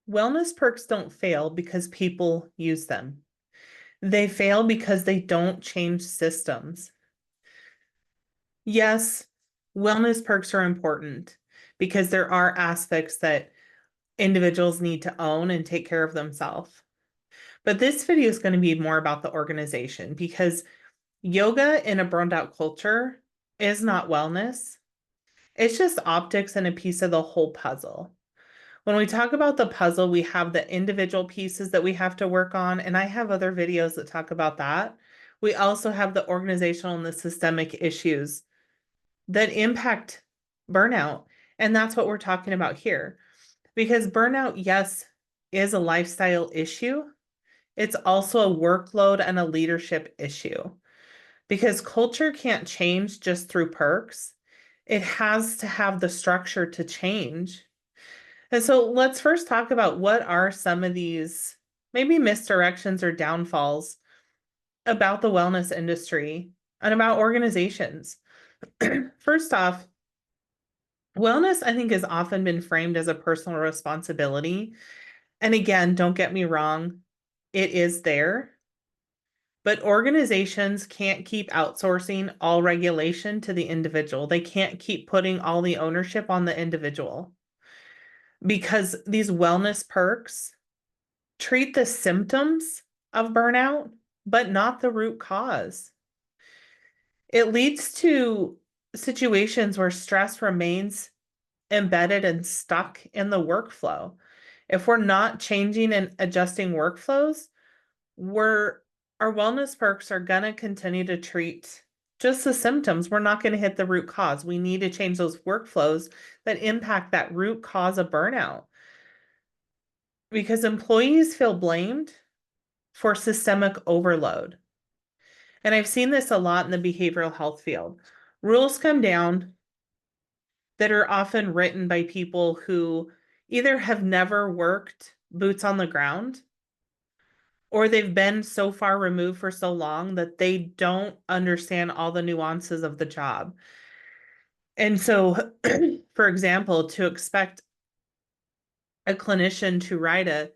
Wellness perks don't fail because people use them. They fail because they don't change systems. Yes, wellness perks are important because there are aspects that individuals need to own and take care of themselves. But this video is going to be more about the organization because yoga in a burned out culture is not wellness. It's just optics and a piece of the whole puzzle. When we talk about the puzzle, we have the individual pieces that we have to work on, and I have other videos that talk about that. We also have the organizational and the systemic issues that impact burnout, and that's what we're talking about here. Because burnout, yes, is a lifestyle issue. It's also a workload and a leadership issue because culture can't change just through perks. It has to have the structure to change. And so let's first talk about what are some of these maybe misdirections or downfalls about the wellness industry and about organizations. First off, wellness, I think, has often been framed as a personal responsibility. And again, don't get me wrong, it is there. But organizations can't keep outsourcing all regulation to the individual. They can't keep putting all the ownership on the individual because these wellness perks treat the symptoms of burnout, but not the root cause. It leads to situations where stress remains embedded and stuck in the workflow. If we're not changing and adjusting workflows, we're our wellness perks are going to continue to treat just the symptoms. We're not going to hit the root cause. We need to change those workflows that impact that root cause of burnout because employees feel blamed for systemic overload. And I've seen this a lot in the behavioral health field. Rules come down that are often written by people who either have never worked boots on the ground or they've been so far removed for so long that they don't understand all the nuances of the job. And so, for example, to expect a clinician to write a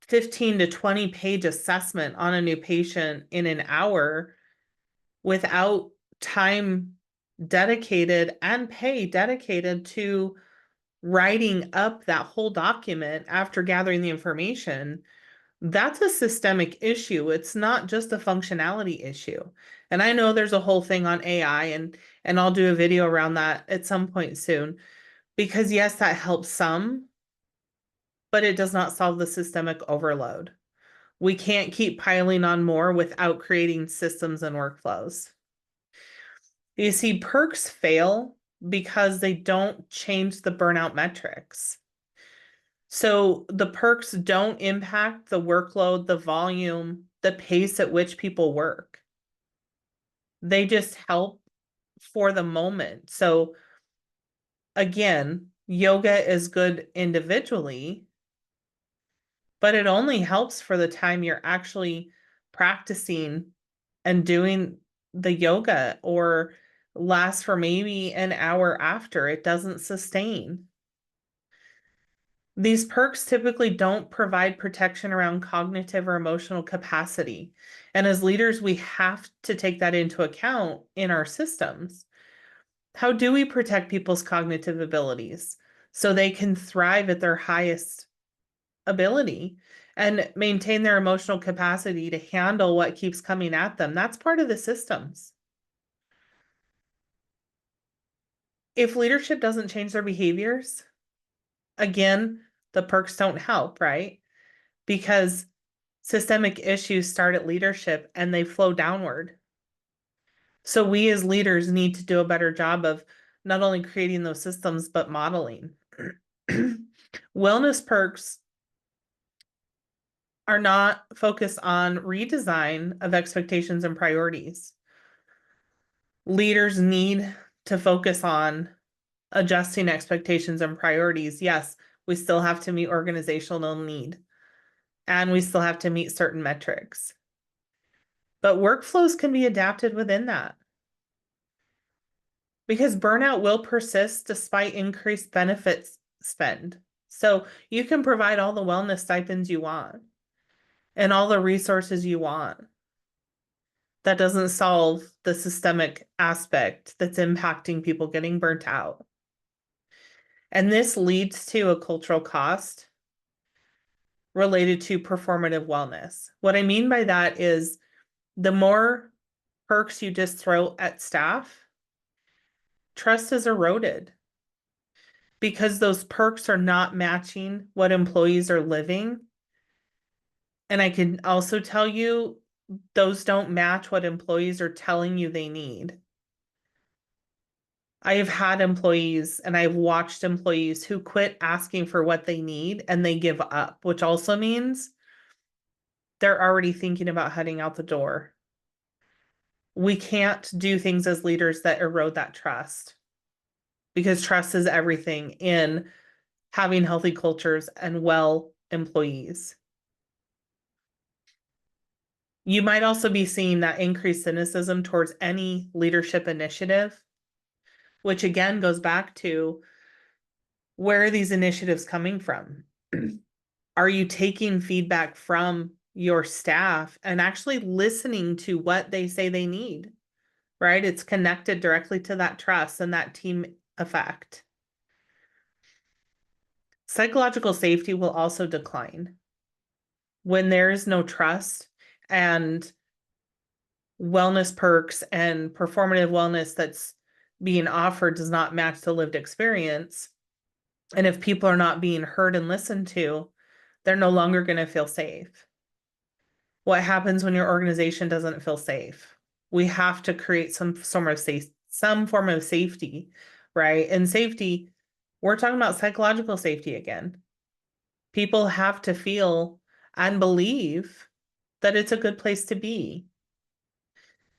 15 to 20 page assessment on a new patient in an hour without time dedicated and pay dedicated to writing up that whole document after gathering the information, that's a systemic issue. It's not just a functionality issue. And I know there's a whole thing on AI and I'll do a video around that at some point soon because yes, that helps some, but it does not solve the systemic overload. We can't keep piling on more without creating systems and workflows. You see, perks fail because they don't change the burnout metrics. So the perks don't impact the workload, the volume, the pace at which people work. They just help for the moment. So again, yoga is good individually, but it only helps for the time you're actually practicing and doing the yoga or lasts for maybe an hour after. It doesn't sustain. These perks typically don't provide protection around cognitive or emotional capacity. And as leaders, we have to take that into account in our systems. How do we protect people's cognitive abilities so they can thrive at their highest ability and maintain their emotional capacity to handle what keeps coming at them? That's part of the systems. If leadership doesn't change their behaviors, again, the perks don't help, right? Because systemic issues start at leadership and they flow downward. So we as leaders need to do a better job of not only creating those systems, but modeling. Wellness perks are not focused on redesign of expectations and priorities. Leaders need to focus on adjusting expectations and priorities. Yes, we still have to meet organizational need, and we still have to meet certain metrics. But workflows can be adapted within that because burnout will persist despite increased benefits spend. So you can provide all the wellness stipends you want and all the resources you want. That doesn't solve the systemic aspect that's impacting people getting burnt out. And this leads to a cultural cost related to performative wellness. What I mean by that is the more perks you just throw at staff, trust is eroded because those perks are not matching what employees are living. And I can also tell you, those don't match what employees are telling you they need. I have had employees and I've watched employees who quit asking for what they need and they give up, which also means they're already thinking about heading out the door. We can't do things as leaders that erode that trust because trust is everything in having healthy cultures and well employees. You might also be seeing that increased cynicism towards any leadership initiative, which again goes back to where are these initiatives coming from? Are you taking feedback from your staff and actually listening to what they say they need? Right? It's connected directly to that trust and that team effect. Psychological safety will also decline when there is no trust and wellness perks and performative wellness that's being offered does not match the lived experience. And if people are not being heard and listened to, they're no longer going to feel safe. What happens when your organization doesn't feel safe? We have to create some form of safety, right? And safety, we're talking about psychological safety again. People have to feel and believe that it's a good place to be.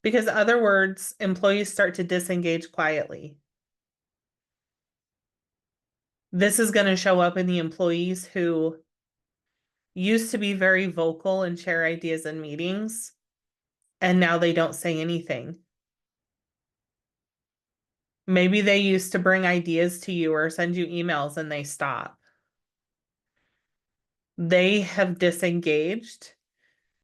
Because other words, employees start to disengage quietly. This is going to show up in the employees who used to be very vocal and share ideas in meetings, and now they don't say anything. Maybe they used to bring ideas to you or send you emails and they stop. They have disengaged,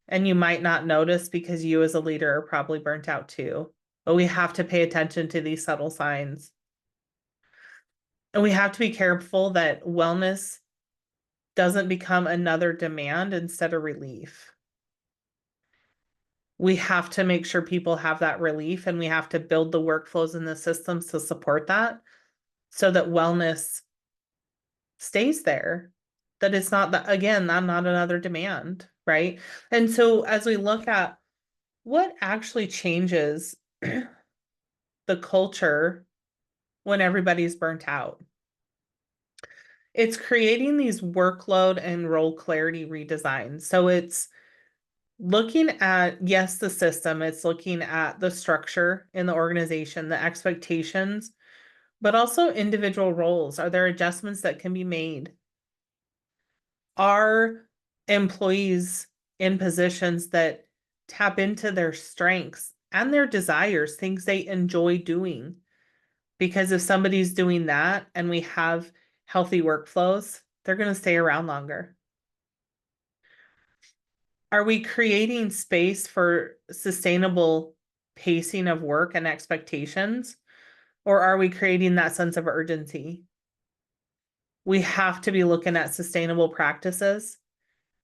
and you might not notice because you as a leader are probably burnt out too. But we have to pay attention to these subtle signs. And we have to be careful that wellness doesn't become another demand instead of relief. We have to make sure people have that relief, and we have to build the workflows and the systems to support that so that wellness stays there. That it's not that, again, I'm not another demand, right? And so as we look at what actually changes the culture when everybody's burnt out, it's creating these workload and role clarity redesigns. So it's looking at, yes, the system, it's looking at the structure in the organization, the expectations, but also individual roles. Are there adjustments that can be made? Are employees in positions that tap into their strengths and their desires, things they enjoy doing? Because if somebody's doing that and we have healthy workflows, they're going to stay around longer. Are we creating space for sustainable pacing of work and expectations? Or are we creating that sense of urgency? We have to be looking at sustainable practices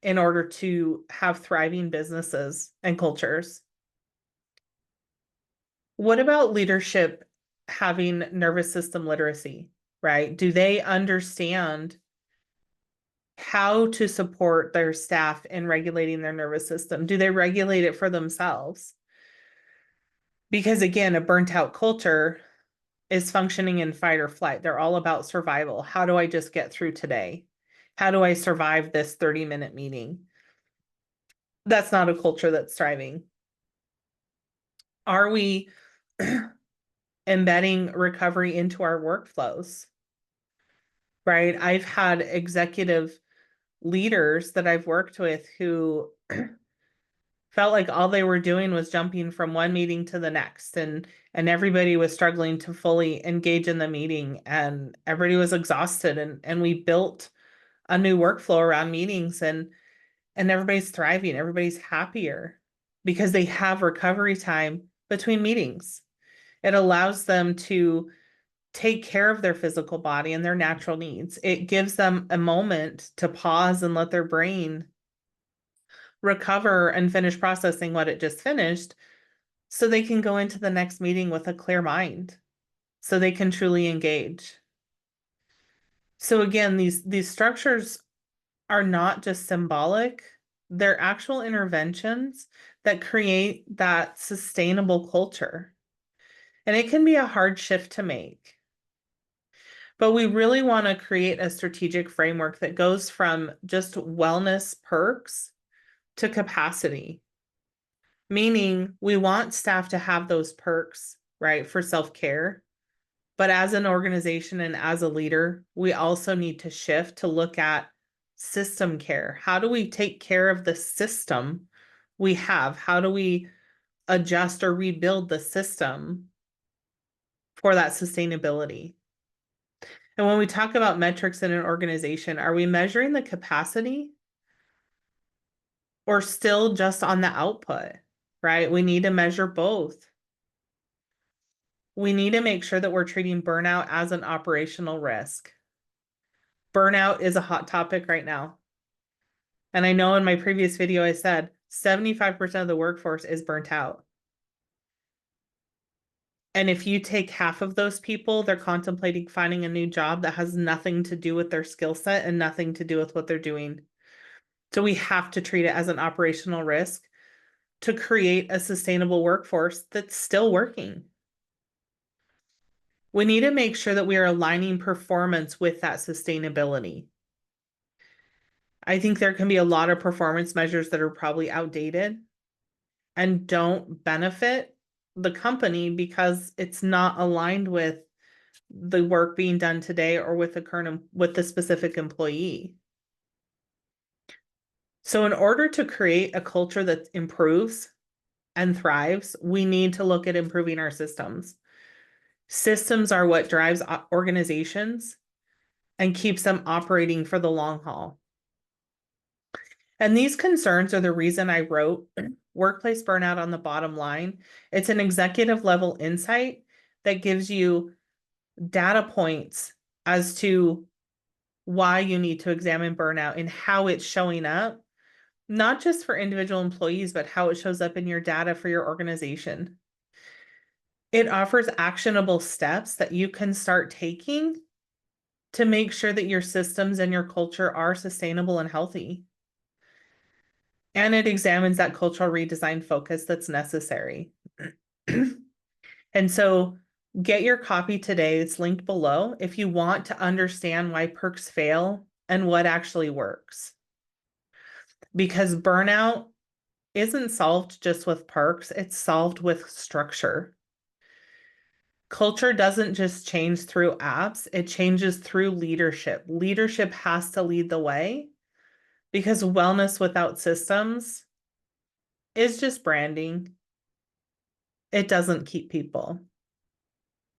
in order to have thriving businesses and cultures. What about leadership having nervous system literacy, right? Do they understand how to support their staff in regulating their nervous system? Do they regulate it for themselves? Because again, a burnt out culture is functioning in fight or flight. They're all about survival. How do I just get through today? How do I survive this 30-minute meeting? That's not a culture that's thriving. Are we embedding recovery into our workflows? Right? I've had executive leaders that I've worked with who felt like all they were doing was jumping from one meeting to the next, and everybody was struggling to fully engage in the meeting, and everybody was exhausted, and we built a new workflow around meetings, and everybody's thriving, everybody's happier because they have recovery time between meetings. It allows them to take care of their physical body and their natural needs. It gives them a moment to pause and let their brain recover and finish processing what it just finished so they can go into the next meeting with a clear mind, so they can truly engage. So again, these structures are not just symbolic, they're actual interventions that create that sustainable culture. And it can be a hard shift to make. But we really want to create a strategic framework that goes from just wellness perks to capacity, meaning we want staff to have those perks, right, for self-care. But as an organization and as a leader, we also need to shift to look at system care. How do we take care of the system we have? How do we adjust or rebuild the system for that sustainability? And when we talk about metrics in an organization, are we measuring the capacity or still just on the output, right? We need to measure both. We need to make sure that we're treating burnout as an operational risk. Burnout is a hot topic right now. And I know in my previous video, I said 75% of the workforce is burnt out. And if you take half of those people, they're contemplating finding a new job that has nothing to do with their skill set and nothing to do with what they're doing. So we have to treat it as an operational risk to create a sustainable workforce that's still working. We need to make sure that we are aligning performance with that sustainability. I think there can be a lot of performance measures that are probably outdated and don't benefit the company because it's not aligned with the work being done today or with the specific employee. So in order to create a culture that improves and thrives, we need to look at improving our systems. Systems are what drives organizations and keeps them operating for the long haul. And these concerns are the reason I wrote Workplace Burnout on the Bottom Line. It's an executive level insight that gives you data points as to why you need to examine burnout and how it's showing up, not just for individual employees, but how it shows up in your data for your organization. It offers actionable steps that you can start taking to make sure that your systems and your culture are sustainable and healthy. And it examines that cultural redesign focus that's necessary. And so get your copy today. It's linked below if you want to understand why perks fail and what actually works. Because burnout isn't solved just with perks, it's solved with structure. Culture doesn't just change through apps, it changes through leadership. Leadership has to lead the way because wellness without systems is just branding. It doesn't keep people.